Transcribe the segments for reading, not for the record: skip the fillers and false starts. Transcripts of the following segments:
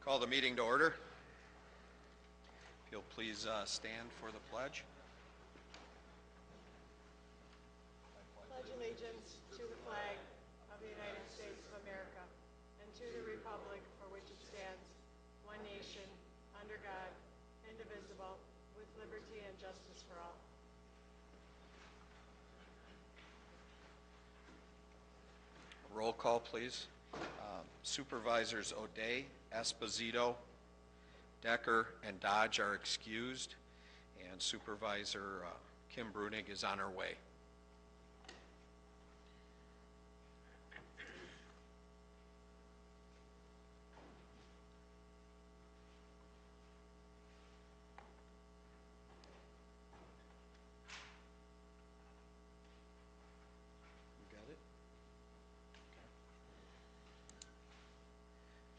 Call the meeting to order. If you'll please stand for the pledge. Pledge allegiance to the flag of the United States of America and to the republic for which it stands, one nation, under God, indivisible, with liberty and justice for all. Roll call, please. Supervisors O'Day, Esposito, Decker, and Dodge are excused, and Supervisor Kim Brunig is on her way.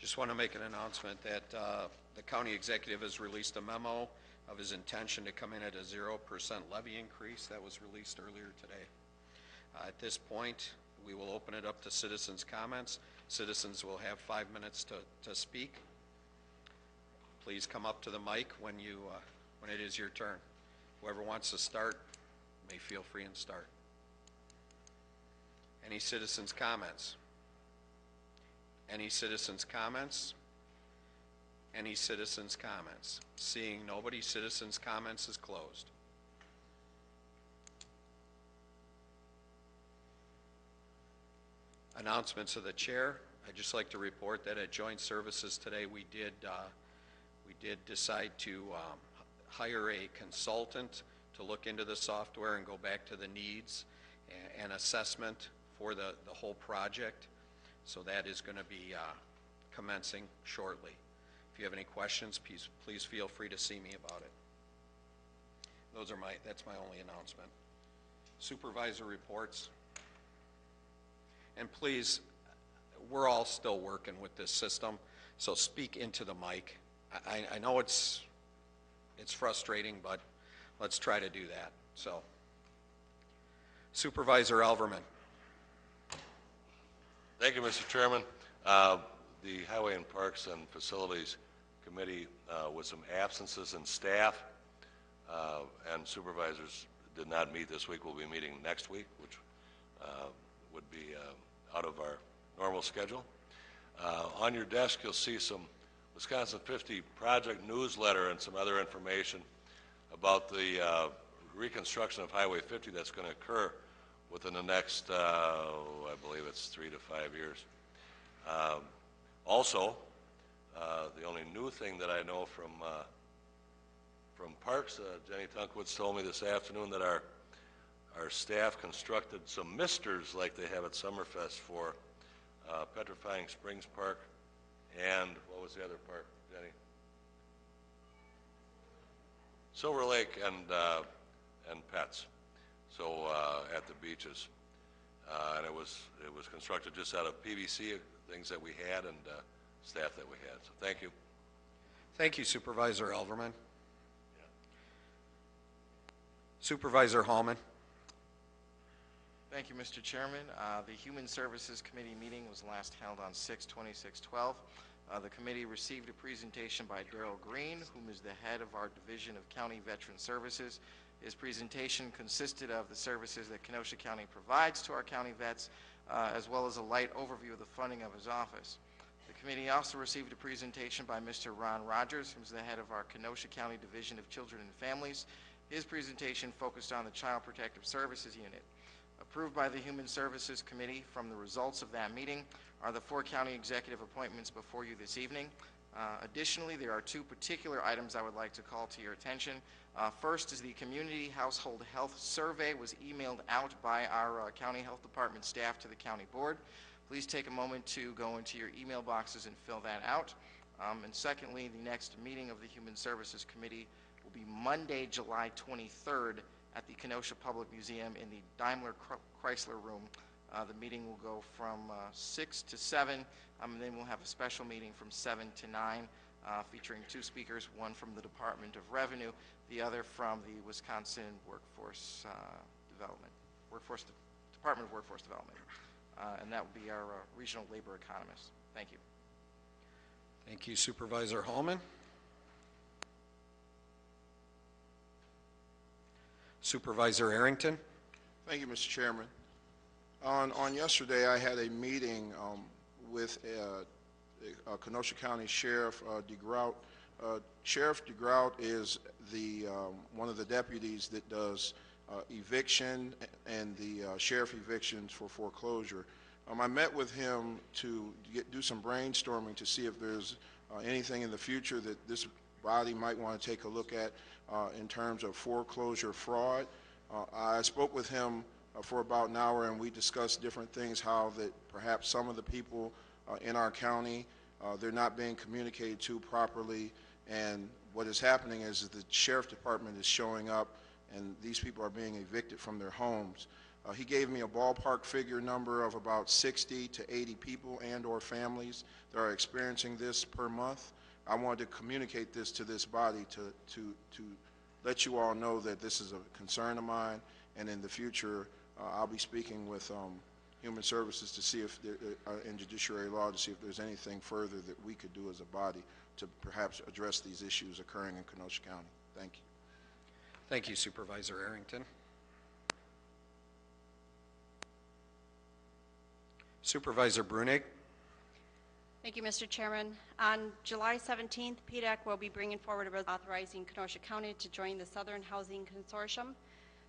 Just want to make an announcement that the county executive has released a memo of his intention to come in at a 0% levy increase that was released earlier today. At this point, we will open it up to citizens' comments. Citizens will have 5 minutes to speak. Please come up to the mic when it is your turn. Whoever wants to start may feel free and start. Any citizens' comments? Any citizens' comments? Any citizens' comments? Seeing nobody, citizens' comments is closed. Announcements of the chair. I'd just like to report that at joint services today we did decide to hire a consultant to look into the software and go back to the needs and assessment for the whole project. So that is going to be commencing shortly. If you have any questions, please feel free to see me about it. That's my only announcement. Supervisor reports. And please, we're all still working with this system, so speak into the mic. I know it's frustrating, but let's try to do that. So, Supervisor Elverman. Thank you, Mr. Chairman. The Highway and Parks and Facilities Committee, with some absences in staff and supervisors, did not meet this week. We'll be meeting next week, which would be out of our normal schedule. On your desk, you'll see some Wisconsin 50 project newsletter and some other information about the reconstruction of Highway 50 that's going to occur within the next, I believe it's 3 to 5 years. Also, the only new thing that I know from Parks, Jenny Tunkwitz told me this afternoon that our staff constructed some misters like they have at Summerfest for Petrifying Springs Park and, what was the other park, Jenny? Silver Lake and Pets. So at the beaches, and it was constructed just out of PVC things that we had and staff that we had. So thank you. Thank you, Supervisor Elverman. Yeah. Supervisor Hallman. Thank you, Mr. Chairman. The Human Services Committee meeting was last held on 6/26/12. The committee received a presentation by Darrell Green, whom is the head of our Division of County Veteran Services. His presentation consisted of the services that Kenosha County provides to our county vets, as well as a light overview of the funding of his office. The committee also received a presentation by Mr. Ron Rogers, who's the head of our Kenosha County Division of Children and Families. His presentation focused on the Child Protective Services Unit. Approved by the Human Services Committee from the results of that meeting are the 4 county executive appointments before you this evening. Additionally, there are 2 particular items I would like to call to your attention. First is the Community Household Health Survey was emailed out by our County Health Department staff to the County Board. Please take a moment to go into your email boxes and fill that out. And secondly, the next meeting of the Human Services Committee will be Monday, July 23rd at the Kenosha Public Museum in the Daimler Chrysler Room. The meeting will go from 6 to 7, and then we'll have a special meeting from 7 to 9 featuring 2 speakers, one from the Department of Revenue, the other from the Wisconsin Department of Workforce Development. And that will be our regional labor economist. Thank you. Thank you, Supervisor Hallman. Supervisor Arrington. Thank you, Mr. Chairman. On yesterday, I had a meeting with Kenosha County Sheriff DeGrout. Sheriff DeGrout is the one of the deputies that does eviction and the sheriff evictions for foreclosure. I met with him to do some brainstorming to see if there's anything in the future that this body might want to take a look at in terms of foreclosure fraud. I spoke with him for about an hour, and we discussed different things, how that perhaps some of the people in our county, they're not being communicated to properly, and what is happening is the sheriff department is showing up and these people are being evicted from their homes. He gave me a ballpark figure number of about 60 to 80 people and or families that are experiencing this per month. I wanted to communicate this to this body to let you all know that this is a concern of mine, and in the future I'll be speaking with Human Services to see if there, in Judiciary Law, to see if there's anything further that we could do as a body to perhaps address these issues occurring in Kenosha County. Thank you. Thank you, Supervisor Arrington. Supervisor Brunig. Thank you, Mr. Chairman. On July 17th, PDAC will be bringing forward a resolution authorizing Kenosha County to join the Southern Housing Consortium.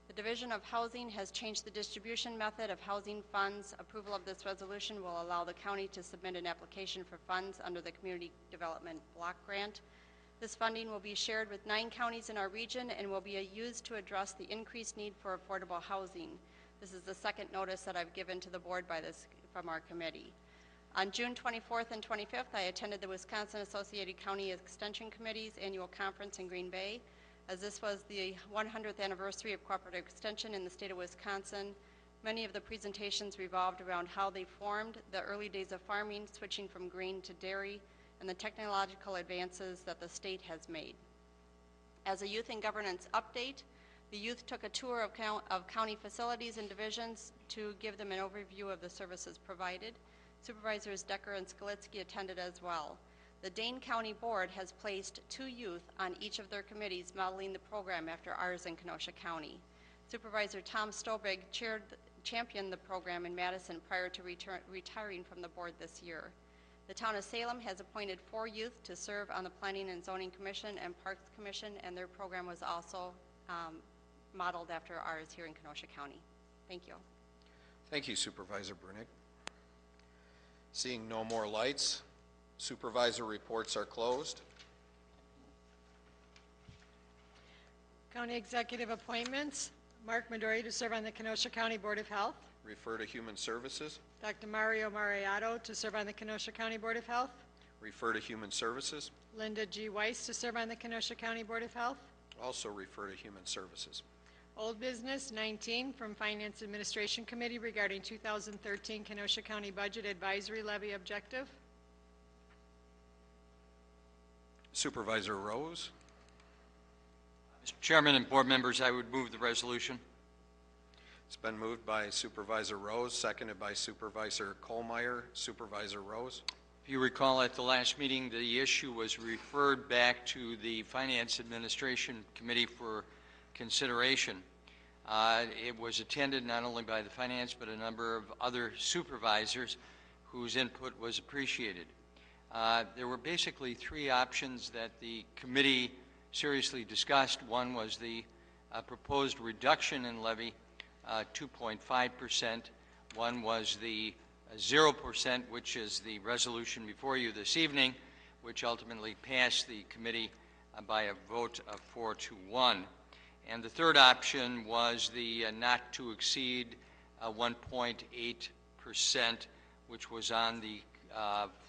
The Division of Housing has changed the distribution method of housing funds. Approval of this resolution will allow the county to submit an application for funds under the Community Development Block Grant. This funding will be shared with 9 counties in our region and will be used to address the increased need for affordable housing. This is the second notice that I've given to the board from our committee. On June 24th and 25th, I attended the Wisconsin Associated County Extension Committee's annual conference in Green Bay. As this was the 100th anniversary of cooperative extension in the state of Wisconsin, many of the presentations revolved around how they formed, the early days of farming, switching from grain to dairy, and the technological advances that the state has made. As a youth and governance update, the youth took a tour of county facilities and divisions to give them an overview of the services provided. Supervisors Decker and Skalitsky attended as well. The Dane County Board has placed 2 youth on each of their committees modeling the program after ours in Kenosha County. Supervisor Tom Stobig championed the program in Madison prior to retiring from the board this year. The town of Salem has appointed 4 youth to serve on the Planning and Zoning Commission and Parks Commission, and their program was also modeled after ours here in Kenosha County. Thank you. Thank you, Supervisor Brunig. Seeing no more lights, supervisor reports are closed. County Executive Appointments. Mark Midori to serve on the Kenosha County Board of Health. Refer to Human Services. Dr. Mario Mariato to serve on the Kenosha County Board of Health. Refer to Human Services. Linda G. Weiss to serve on the Kenosha County Board of Health. Also refer to Human Services. Old Business 19 from Finance Administration Committee regarding 2013 Kenosha County Budget Advisory Levy Objective. Supervisor Rose. Mr. Chairman and board members, I would move the resolution. It's been moved by Supervisor Rose, seconded by Supervisor Kohlmeyer. Supervisor Rose. If you recall, at the last meeting, the issue was referred back to the Finance Administration Committee for consideration. It was attended not only by the Finance, but a number of other supervisors whose input was appreciated. There were basically 3 options that the committee seriously discussed. One was the proposed reduction in levy, 2.5%. One was the 0%, which is the resolution before you this evening, which ultimately passed the committee by a vote of 4-1. And the third option was the not to exceed 1.8%, which was on the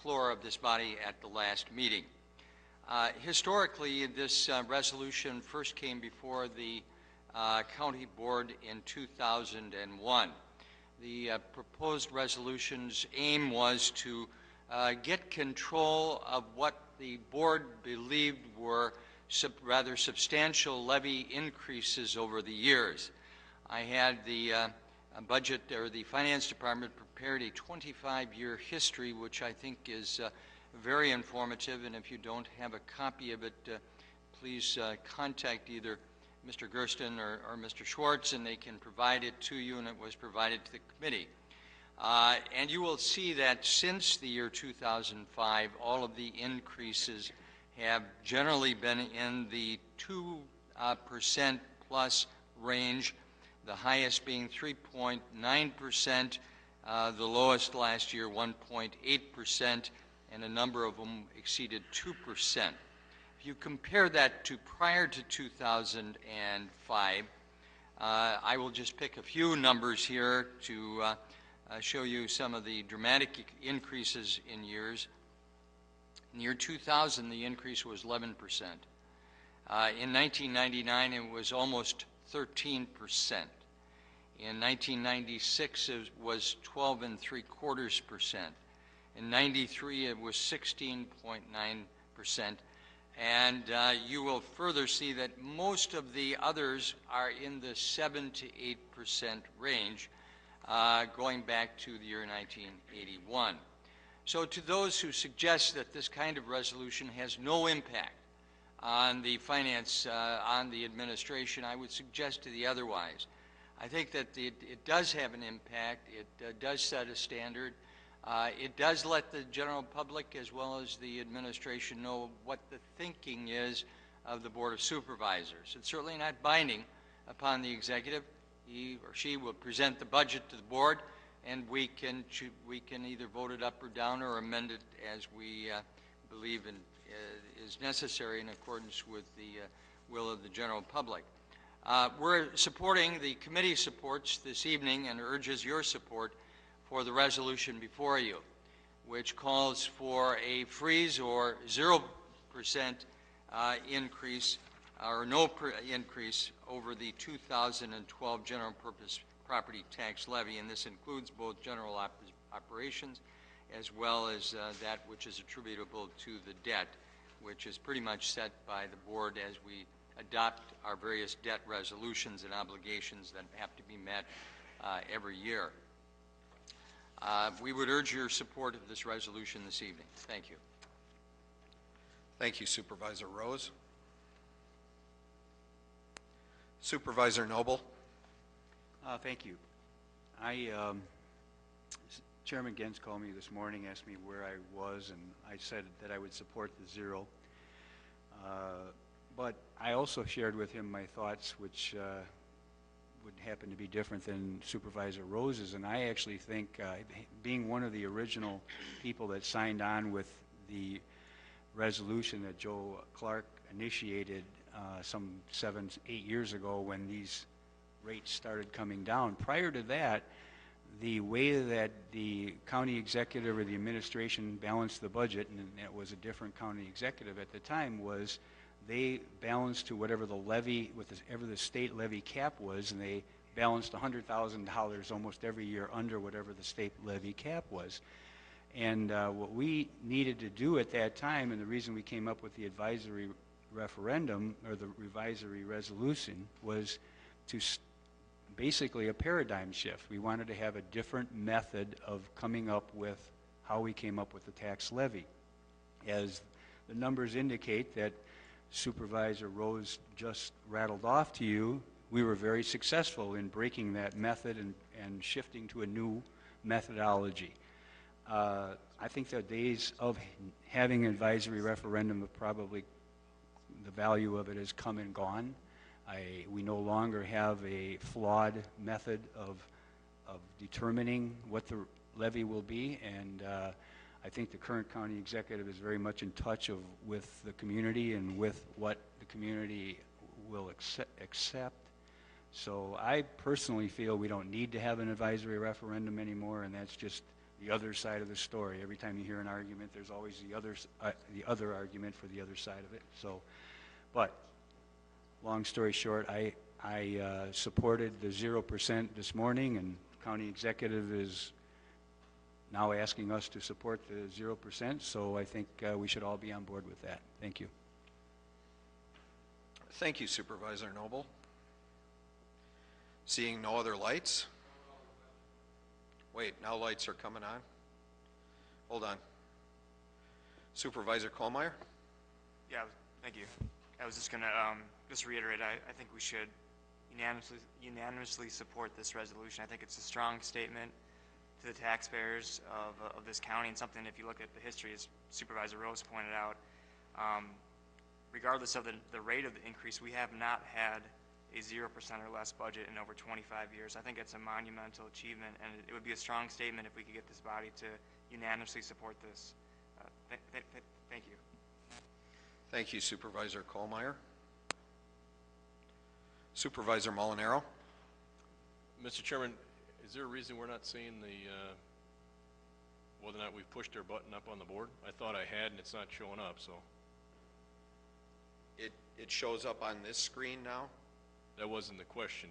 floor of this body at the last meeting. Historically, this resolution first came before the county board in 2001. The proposed resolution's aim was to get control of what the board believed were rather substantial levy increases over the years. I had the budget, or the finance department, prepared a 25-year history, which I think is very informative, and if you don't have a copy of it, please contact either Mr. Gersten or Mr. Schwartz, and they can provide it to you, and it was provided to the committee. And you will see that since the year 2005, all of the increases have generally been in the 2% plus range, the highest being 3.9%, the lowest last year 1.8%, and a number of them exceeded 2%. If you compare that to prior to 2005, I will just pick a few numbers here to show you some of the dramatic increases in years. In the year 2000, the increase was 11%. In 1999, it was almost 13%. In 1996, it was 12.75%. In 93, it was 16.9%. And you will further see that most of the others are in the 7 to 8% range, going back to the year 1981. So to those who suggest that this kind of resolution has no impact on the finance, on the administration, I would suggest to the otherwise. I think that it does have an impact. It does set a standard. It does let the general public as well as the administration know what the thinking is of the Board of Supervisors. It's certainly not binding upon the executive. He or she will present the budget to the board, and we can either vote it up or down or amend it as we believe is necessary in accordance with the will of the general public. We're supporting, the committee supports this evening and urges your support for the resolution before you, which calls for a freeze or 0% increase or no increase over the 2012 general purpose property tax levy, and this includes both general operations as well as that which is attributable to the debt, which is pretty much set by the board as we adopt our various debt resolutions and obligations that have to be met every year. We would urge your support of this resolution this evening. Thank you. Thank you, Supervisor Rose. Supervisor Noble. Thank you. Chairman Gens called me this morning, asked me where I was, and I said that I would support the zero. But I also shared with him my thoughts, which would happen to be different than Supervisor Rose's, and I actually think, being one of the original people that signed on with the resolution that Joe Clark initiated some 7, 8 years ago when these rates started coming down. Prior to that, the way that the county executive or the administration balanced the budget, and it was a different county executive at the time, was they balanced to whatever the levy, whatever the state levy cap was, and they balanced $100,000 almost every year under whatever the state levy cap was. And what we needed to do at that time, and the reason we came up with the advisory referendum or the advisory resolution, was to basically a paradigm shift. We wanted to have a different method of coming up with how we came up with the tax levy. As the numbers indicate that Supervisor Rose just rattled off to you, we were very successful in breaking that method and shifting to a new methodology. I think the days of having an advisory referendum have probably, the value of it has come and gone. We no longer have a flawed method of determining what the levy will be, and I think the current county executive is very much in touch with the community and with what the community will accept. So I personally feel we don't need to have an advisory referendum anymore, and that's just the other side of the story. Every time you hear an argument, there's always the other argument for the other side of it. So, but long story short, I supported the 0% this morning, and county executive is now asking us to support the 0%, so I think we should all be on board with that. Thank you. Thank you, Supervisor Noble. Seeing no other lights? Wait, now lights are coming on. Hold on. Supervisor Colmeyer? Yeah, thank you. I was just gonna, just reiterate, I think we should unanimously support this resolution. I think it's a strong statement to the taxpayers of this county, and something, if you look at the history, as Supervisor Rose pointed out, regardless of the rate of the increase, we have not had a 0% or less budget in over 25 years. I think it's a monumental achievement, and it would be a strong statement if we could get this body to unanimously support this. Thank you. Thank you, Supervisor Colmeyer. Supervisor Molinaro? Mr. Chairman, is there a reason we're not seeing whether or not we've pushed our button up on the board? I thought I had, and it's not showing up, so. It shows up on this screen now? That wasn't the question.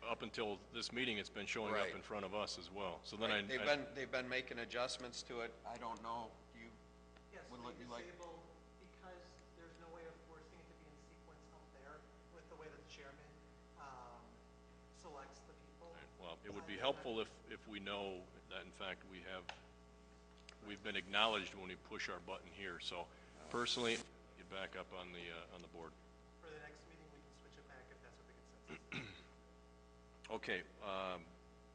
Up until this meeting, it's been showing up Right. in front of us as well. So then Right. They've been making adjustments to it. I don't know. Do you? Yes, would they you like? disable, because there's no way of forcing it to be in sequence up there with the way that the chairman selects the people. Well, it would be helpful if we know that, in fact, we've been acknowledged when we push our button here. So personally, get back up on the board. For the next meeting, we can switch it back if that's what the consensus is. Okay,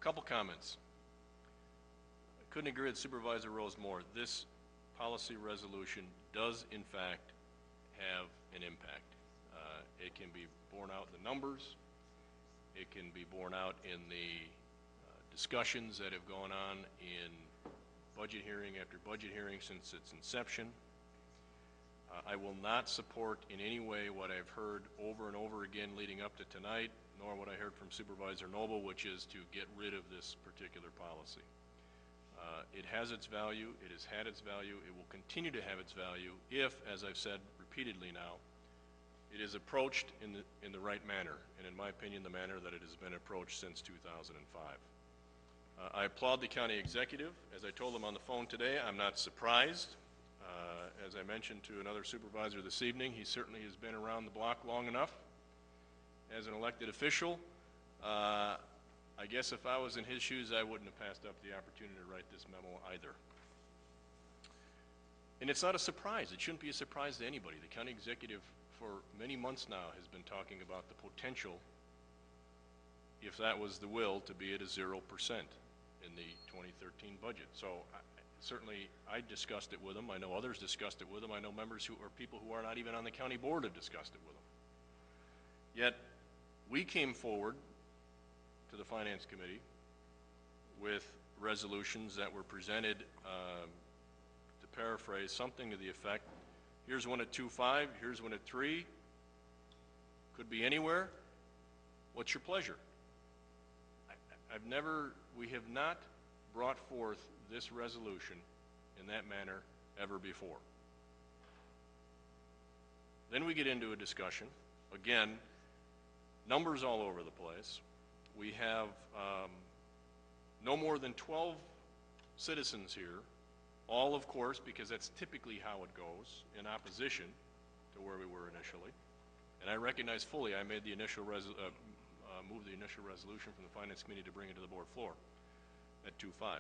couple comments. I couldn't agree with Supervisor Rose more. This policy resolution does, in fact, have an impact. It can be borne out in the numbers. It can be borne out in the discussions that have gone on in budget hearing after budget hearing since its inception. I will not support in any way what I've heard over and over again leading up to tonight, nor what I heard from Supervisor Noble, which is to get rid of this particular policy. It has its value, it has had its value, it will continue to have its value if, as I've said repeatedly now, it is approached in the right manner, and in my opinion, the manner that it has been approached since 2005. I applaud the county executive. As I told him on the phone today, I'm not surprised. As I mentioned to another supervisor this evening, he certainly has been around the block long enough as an elected official. I guess if I was in his shoes, I wouldn't have passed up the opportunity to write this memo either. And it's not a surprise. It shouldn't be a surprise to anybody. The county executive for many months now has been talking about the potential, if that was the will, to be at a 0% in the 2013 budget. So certainly I discussed it with him. I know others discussed it with him. I know members who are people who are not even on the county board have discussed it with him. Yet we came forward to the Finance Committee with resolutions that were presented, to paraphrase, something to the effect, here's one at 2.5, here's one at 3, could be anywhere. What's your pleasure? We have not brought forth this resolution in that manner ever before. Then we get into a discussion, again, numbers all over the place. We have no more than 12 citizens here, all, of course, because that's typically how it goes, in opposition to where we were initially. And I recognize fully I made the initial moved the initial resolution from the Finance Committee to bring it to the board floor at 2.5,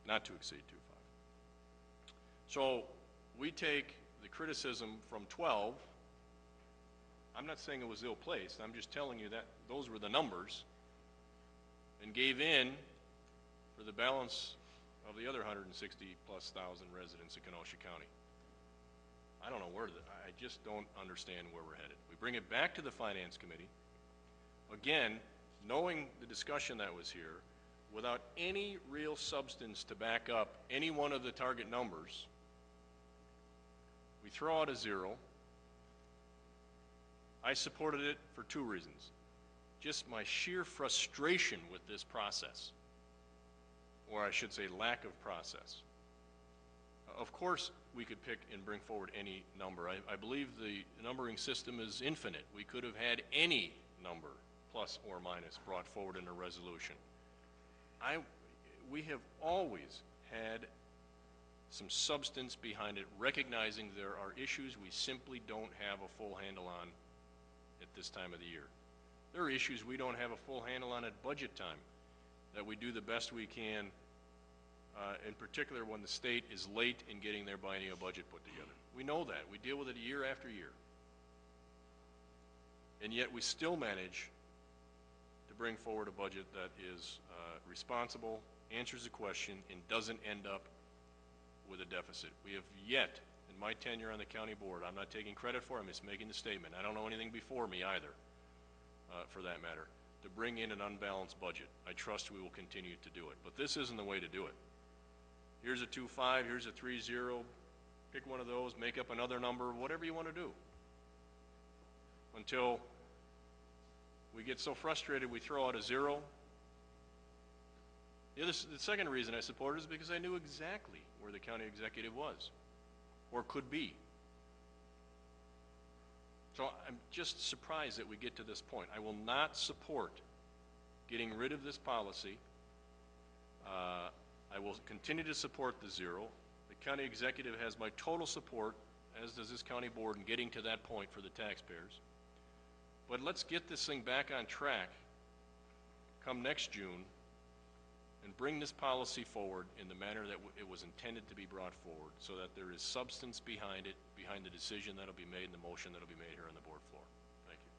not to exceed 2.5. So we take the criticism from 12. I'm not saying it was ill-placed. I'm just telling you that those were the numbers, and gave in for the balance of the other 160-plus thousand residents of Kenosha County. I don't know I just don't understand where we're headed. We bring it back to the Finance Committee, again, knowing the discussion that was here, without any real substance to back up any one of the target numbers. We throw out a 0. I supported it for 2 reasons. Just my sheer frustration with this process, or I should say lack of process. Of course, we could pick and bring forward any number. I believe the numbering system is infinite. We could have had any number, plus or minus, brought forward in a resolution. We have always had some substance behind it, recognizing there are issues we simply don't have a full handle on at this time of the year. There are issues we don't have a full handle on at budget time that we do the best we can in particular when the state is late in getting their biennial budget put together. We know that. We deal with it year after year. And yet we still manage to bring forward a budget that is responsible, answers the question, and doesn't end up with a deficit. We have yet, in my tenure on the county board, I'm not taking credit for it, I'm just making the statement. I don't know anything before me either, for that matter, to bring in an unbalanced budget. I trust we will continue to do it. But this isn't the way to do it. Here's a 2.5, here's a 3.0, pick one of those, make up another number, whatever you want to do. Until we get so frustrated we throw out a 0. The second reason I support it is because I knew exactly where the county executive was, or could be. So I'm just surprised that we get to this point. I will not support getting rid of this policy. I will continue to support the 0. The county executive has my total support, as does this county board, in getting to that point for the taxpayers. But let's get this thing back on track come next June and bring this policy forward in the manner that it was intended to be brought forward, so that there is substance behind it, behind the decision that'll be made and the motion that'll be made here on the board floor. Thank you.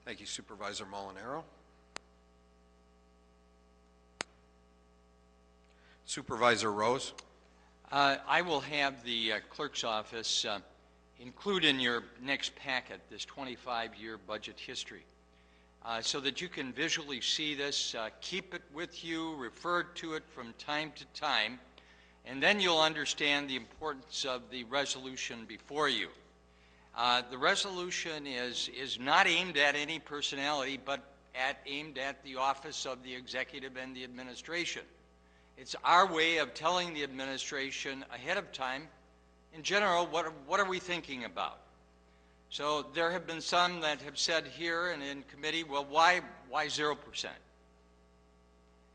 Thank you, Supervisor Molinaro. Supervisor Rose. I will have the clerk's office include in your next packet this 25-year budget history so that you can visually see this, keep it with you, refer to it from time to time, and then you'll understand the importance of the resolution before you. The resolution is not aimed at any personality, but aimed at the office of the executive and the administration. It's our way of telling the administration ahead of time, in general, what are we thinking about? So there have been some that have said here and in committee, well, why 0%?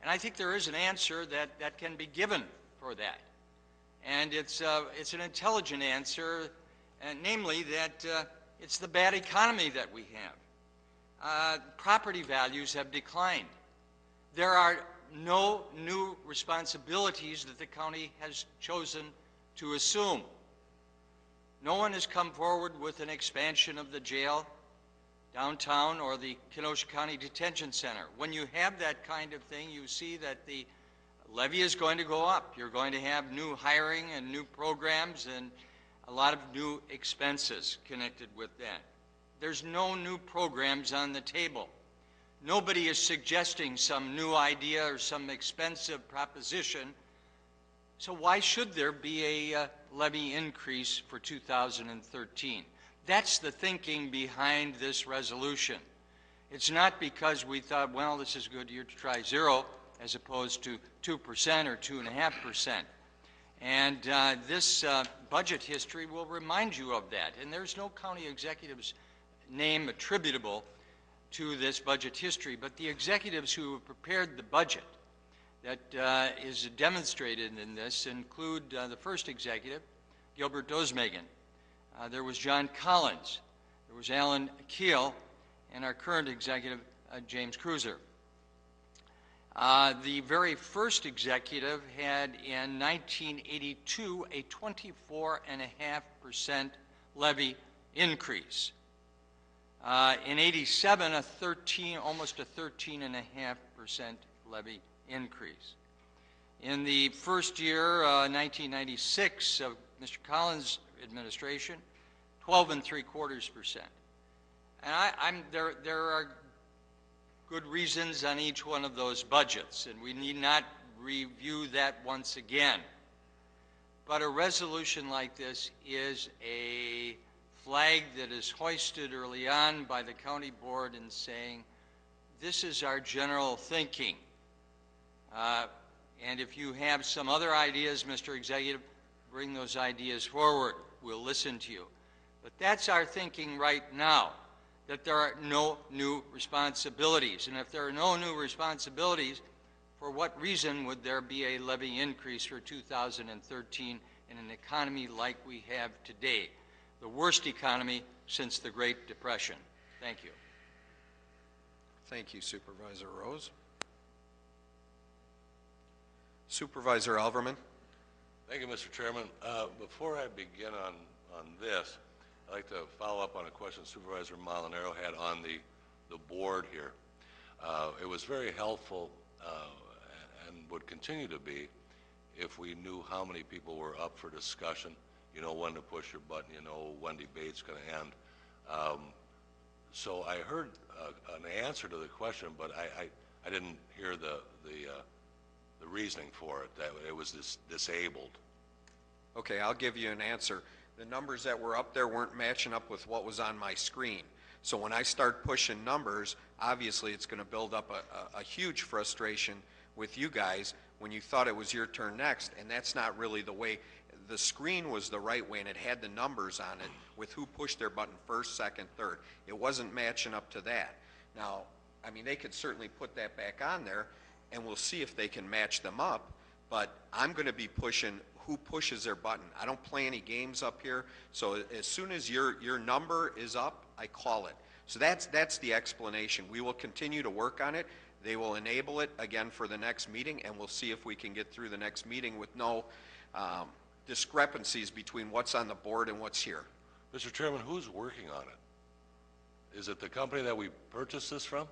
And I think there is an answer that can be given for that. And it's an intelligent answer, and namely that it's the bad economy that we have. Property values have declined. There are no new responsibilities that the county has chosen to assume. No one has come forward with an expansion of the jail downtown or the Kenosha County Detention Center. When you have that kind of thing, you see that the levy is going to go up. You're going to have new hiring and new programs and a lot of new expenses connected with that. There's no new programs on the table. Nobody is suggesting some new idea or some expensive proposition. So why should there be a levy increase for 2013? That's the thinking behind this resolution. It's not because we thought, well, this is a good year to try 0 as opposed to 2% or 2.5%. And this budget history will remind you of that. And there's no county executive's name attributable to this budget history, but the executives who have prepared the budget that is demonstrated in this include the first executive, Gilbert Dozmagan. There was John Collins. There was Alan Keel, and our current executive, James Cruiser. The very first executive had in 1982 a 24.5% levy increase. In 87, almost a 13.5% levy increase. In the first year, 1996, of Mr. Collins' administration, 12.75%. And there are good reasons on each one of those budgets, and we need not review that once again. But a resolution like this is a flag that is hoisted early on by the county board in saying, this is our general thinking. And if you have some other ideas, Mr. Executive, bring those ideas forward. We'll listen to you. But that's our thinking right now, that there are no new responsibilities. And if there are no new responsibilities, for what reason would there be a levy increase for 2013 in an economy like we have today? The worst economy since the Great Depression. Thank you. Thank you, Supervisor Rose. Supervisor Alverman? Thank you, Mr. Chairman. Before I begin on this, I'd like to follow up on a question Supervisor Molinaro had on the board here. It was very helpful and would continue to be if we knew how many people were up for discussion, you know when to push your button, you know when debate's going to end. So I heard an answer to the question, but I didn't hear the reasoning for it, that it was disabled. Okay, I'll give you an answer. The numbers that were up there weren't matching up with what was on my screen. So when I start pushing numbers, obviously it's going to build up a huge frustration with you guys when you thought it was your turn next, and that's not really the way. The screen was the right way, and it had the numbers on it with who pushed their button first, second, third. It wasn't matching up to that. Now, I mean, they could certainly put that back on there, and we'll see if they can match them up, but I'm going to be pushing who pushes their button. I don't play any games up here, so as soon as your number is up, I call it. So that's the explanation. We will continue to work on it. They will enable it again for the next meeting, and we'll see if we can get through the next meeting with no discrepancies between what's on the board and what's here. Mr. Chairman, who's working on it? Is it the company that we purchased this from?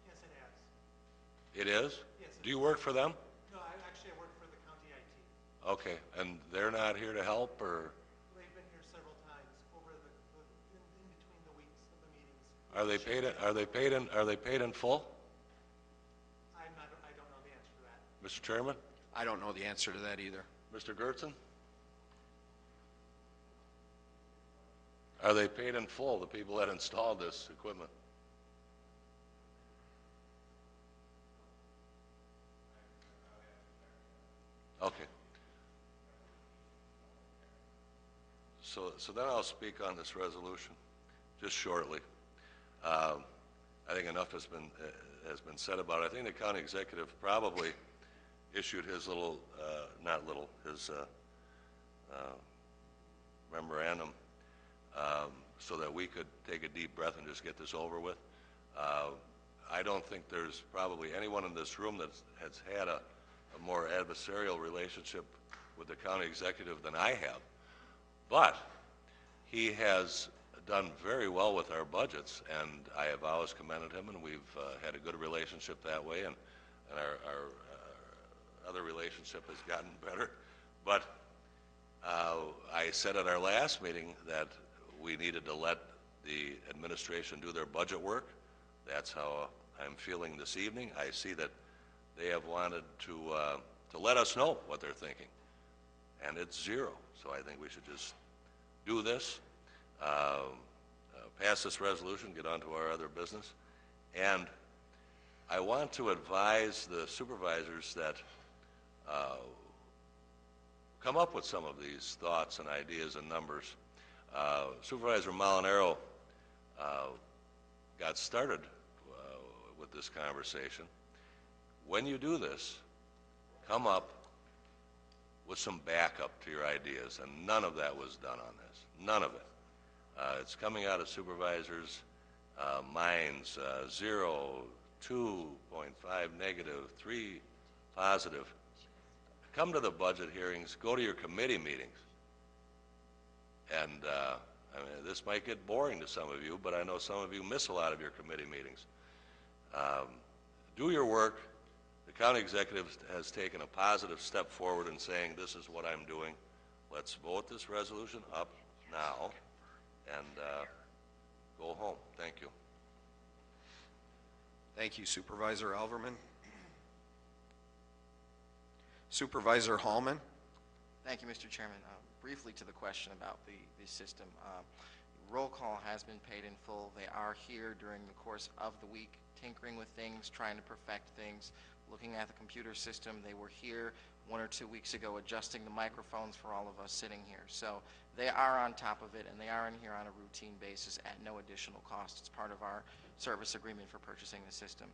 Yes, it has. It is? Yes. Do you work for them? No, I work for the county IT. Okay, and they're not here to help, or They've been here several times over in between the weeks of the meetings. are they paid in full? I don't know the answer to that. Mr. Chairman? I don't know the answer to that either. Mr. Gertzen? Are they paid in full, the people that installed this equipment? Okay. So then I'll speak on this resolution, just shortly. I think enough has been said about it. I think the county executive probably issued his his memorandum so that we could take a deep breath and just get this over with. I don't think there's probably anyone in this room that has had a more adversarial relationship with the county executive than I have. But he has done very well with our budgets, and I have always commended him, and we've had a good relationship that way, and our other relationship has gotten better. But I said at our last meeting that we needed to let the administration do their budget work. That's how I'm feeling this evening. I see that they have wanted to let us know what they're thinking, and it's zero. So I think we should just do this, pass this resolution, get on to our other business. And I want to advise the supervisors that come up with some of these thoughts and ideas and numbers. Supervisor Molinaro got started with this conversation. When you do this, come up with some backup to your ideas, and none of that was done on this. None of it. It's coming out of supervisors' minds. 0, 2.5 negative, 3 positive. Come to the budget hearings, go to your committee meetings. And I mean, this might get boring to some of you, but I know some of you miss a lot of your committee meetings. Do your work. The county executive has taken a positive step forward in saying, this is what I'm doing. Let's vote this resolution up now and go home. Thank you. Thank you, Supervisor Alverman. Supervisor Hallman? Thank you, Mr. Chairman. Briefly to the question about the system. Roll call has been paid in full. They are here during the course of the week, tinkering with things, trying to perfect things, looking at the computer system. They were here 1 or 2 weeks ago adjusting the microphones for all of us sitting here. So they are on top of it, and they are in here on a routine basis at no additional cost. It's part of our service agreement for purchasing the system.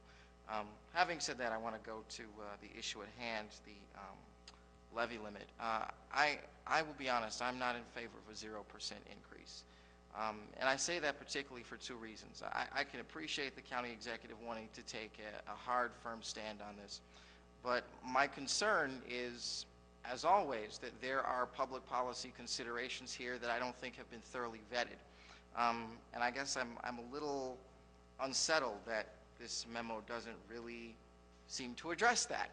Having said that, I want to go to the issue at hand, the levy limit. I will be honest, I'm not in favor of a 0% increase. And I say that particularly for 2 reasons. I can appreciate the county executive wanting to take a hard, firm stand on this, But my concern is, as always, that there are public policy considerations here that I don't think have been thoroughly vetted. And I guess I'm a little unsettled that this memo doesn't really seem to address that.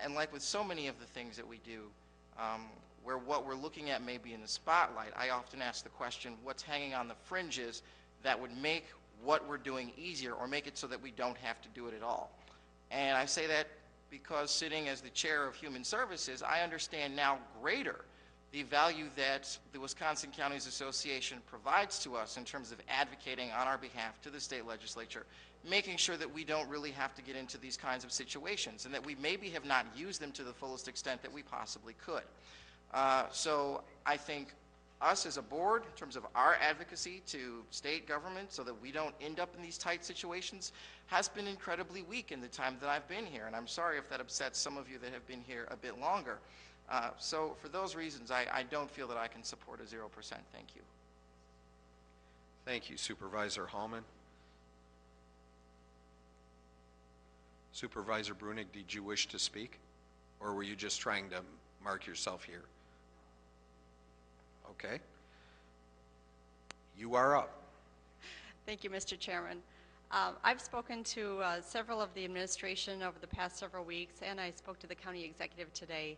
And like with so many of the things that we do, where what we're looking at may be in the spotlight, I often ask the question, what's hanging on the fringes that would make what we're doing easier or make it so that we don't have to do it at all? And I say that because sitting as the chair of Human Services, I understand now greater the value that the Wisconsin Counties Association provides to us in terms of advocating on our behalf to the state legislature, making sure that we don't really have to get into these kinds of situations and that we maybe have not used them to the fullest extent that we possibly could. So I think us as a board, in terms of our advocacy to state government so that we don't end up in these tight situations, has been incredibly weak in the time that I've been here. And I'm sorry if that upsets some of you that have been here a bit longer. So for those reasons, I don't feel that I can support a 0%. Thank you. Thank you, Supervisor Hallman. Supervisor Brunig, did you wish to speak? Or were you just trying to mark yourself here? Okay. You are up. Thank you, Mr. Chairman. I've spoken to several of the administration over the past several weeks, and I spoke to the county executive today.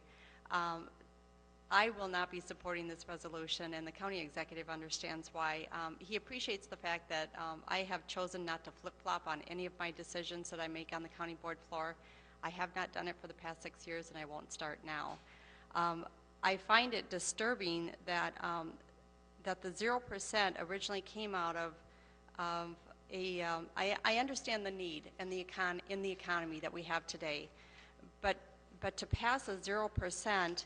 I will not be supporting this resolution, and the county executive understands why. He appreciates the fact that I have chosen not to flip-flop on any of my decisions that I make on the county board floor. I have not done it for the past 6 years, and I won't start now. I find it disturbing that that the 0% originally came out of I understand the need in the economy that we have today, but to pass a 0%,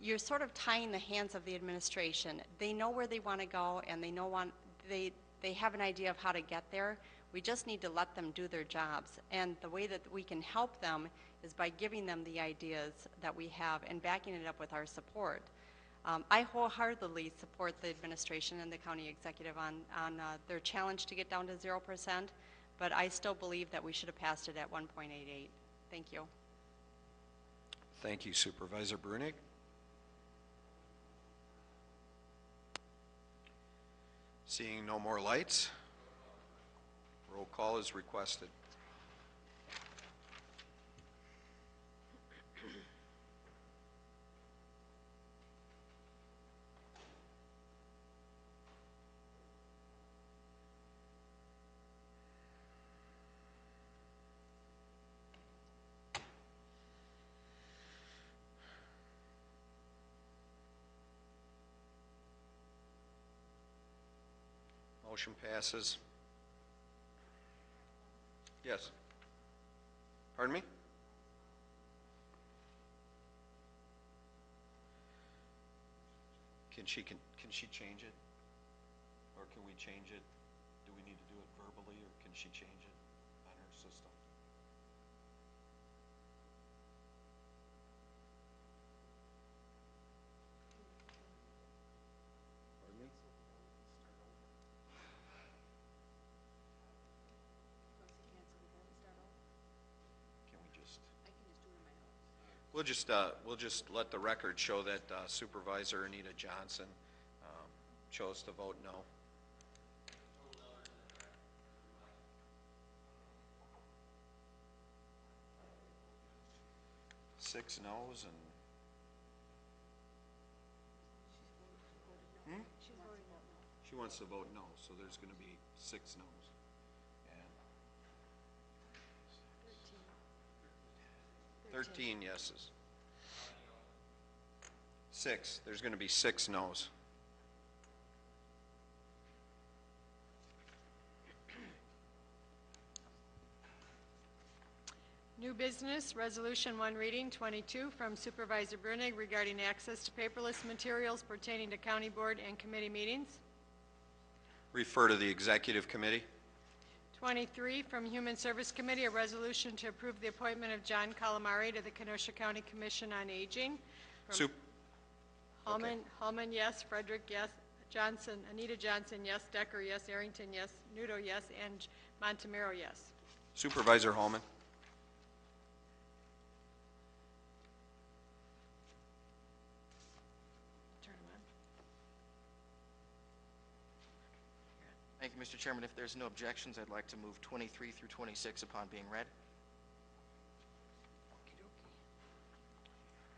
you're sort of tying the hands of the administration. They know where they want to go, and they have an idea of how to get there. We just need to let them do their jobs, and the way that we can help them is by giving them the ideas that we have and backing it up with our support. I wholeheartedly support the administration and the county executive on their challenge to get down to 0%, but I still believe that we should have passed it at 1.88. Thank you. Thank you, Supervisor Brunig. Seeing no more lights, roll call is requested. Motion passes. Yes. Pardon me? Can she change it? Or can we change it? Do we need to do it verbally, or can she change it on her system? Pardon me? We'll just let the record show that Supervisor Anita Johnson chose to vote no. Six no's and. She wants to vote no, so there's going to be 6 no's. And 13 yeses. 6. There's going to be 6 no's. New business, Resolution 1 reading, 22, from Supervisor Brunig regarding access to paperless materials pertaining to county board and committee meetings. Refer to the Executive Committee. 23, from Human Service Committee, a resolution to approve the appointment of John Calamari to the Kenosha County Commission on Aging. Hallman, yes. Frederick, yes. Johnson, Anita Johnson, yes. Decker, yes. Arrington, yes. Nudo, yes. And Montemiro, yes. Supervisor Hallman. Thank you, Mr. Chairman. If there's no objections, I'd like to move 23 through 26 upon being read.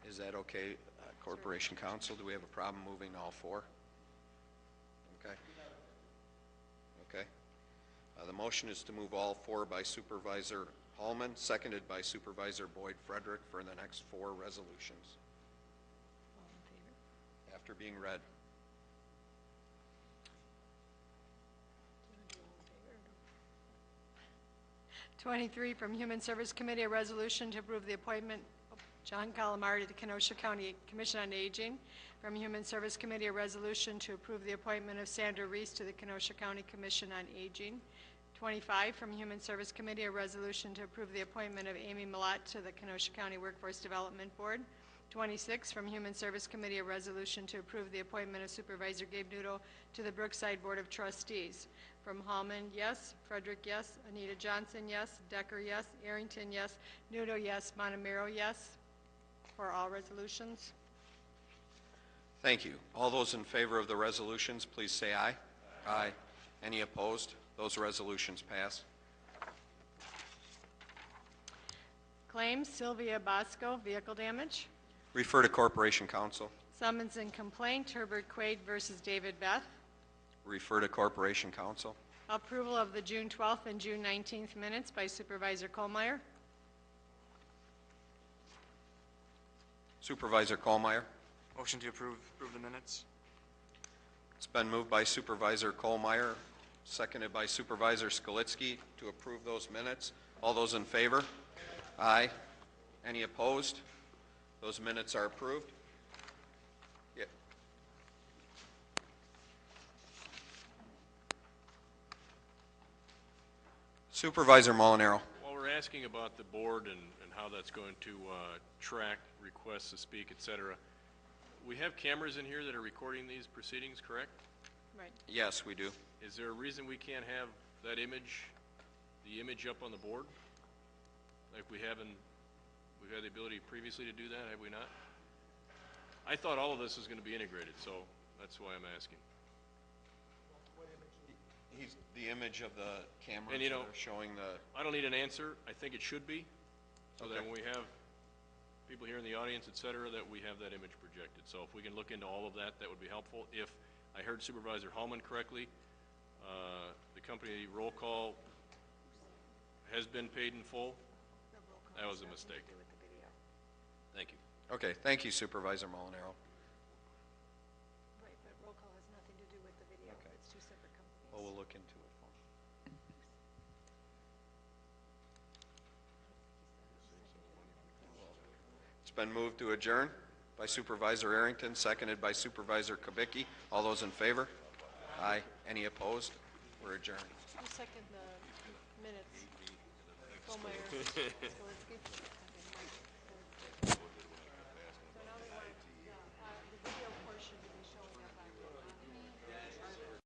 Is that okay, Corporation Counsel? Do we have a problem moving all four? Okay. Okay. The motion is to move all four by Supervisor Hallman, seconded by Supervisor Boyd Frederick for the next four resolutions. After being read. 23 from Human Service Committee, a resolution to approve the appointment of John Calamari to the Kenosha County Commission on Aging. From Human Service Committee, a resolution to approve the appointment of Sandra Reese to the Kenosha County Commission on Aging. 25 from Human Service Committee, a resolution to approve the appointment of Amy Malat to the Kenosha County Workforce Development Board. 26 from Human Service Committee, a resolution to approve the appointment of Supervisor Gabe Nudo to the Brookside Board of Trustees. From Hallman, yes. Frederick, yes. Anita Johnson, yes. Decker, yes. Arrington, yes. Nudo, yes. Montemiro, yes. For all resolutions. Thank you. All those in favor of the resolutions, please say aye. Aye. Any opposed? Those resolutions pass. Claims, Sylvia Bosco, vehicle damage. Refer to Corporation Counsel. Summons and complaint, Herbert Quaid versus David Beth. Refer to Corporation Counsel. Approval of the June 12th and June 19th minutes by Supervisor Kohlmeyer. Supervisor Kohlmeyer. Motion to approve the minutes. It's been moved by Supervisor Kohlmeyer, seconded by Supervisor Skalitsky to approve those minutes. All those in favor? Aye. Any opposed? Those minutes are approved. Yeah. Supervisor Molinaro. While we're asking about the board and how that's going to track requests to speak, et cetera, we have cameras in here that are recording these proceedings, correct? Right. Yes, we do. Is there a reason we can't have that image, the image up on the board? Like we've had the ability previously to do that, have we not? I thought all of this was going to be integrated, so that's why I'm asking. He's the image of the cameras And, you know, that are showing the... I don't need an answer. I think it should be, so that Okay. when we have people here in the audience, et cetera, that we have that image projected. So if we can look into all of that, that would be helpful. If I heard Supervisor Hallman correctly, the company roll call has been paid in full. That was a mistake. Thank you. Okay, thank you, Supervisor Molinaro. Right, but roll call has nothing to do with the video. Okay. It's two separate companies. Well, we'll look into it. It's been moved to adjourn by Supervisor Arrington, seconded by Supervisor Kubicki. All those in favor? Aye. Any opposed? We're adjourned. Who seconded the minutes? Kohlmeyer. Skalitsky?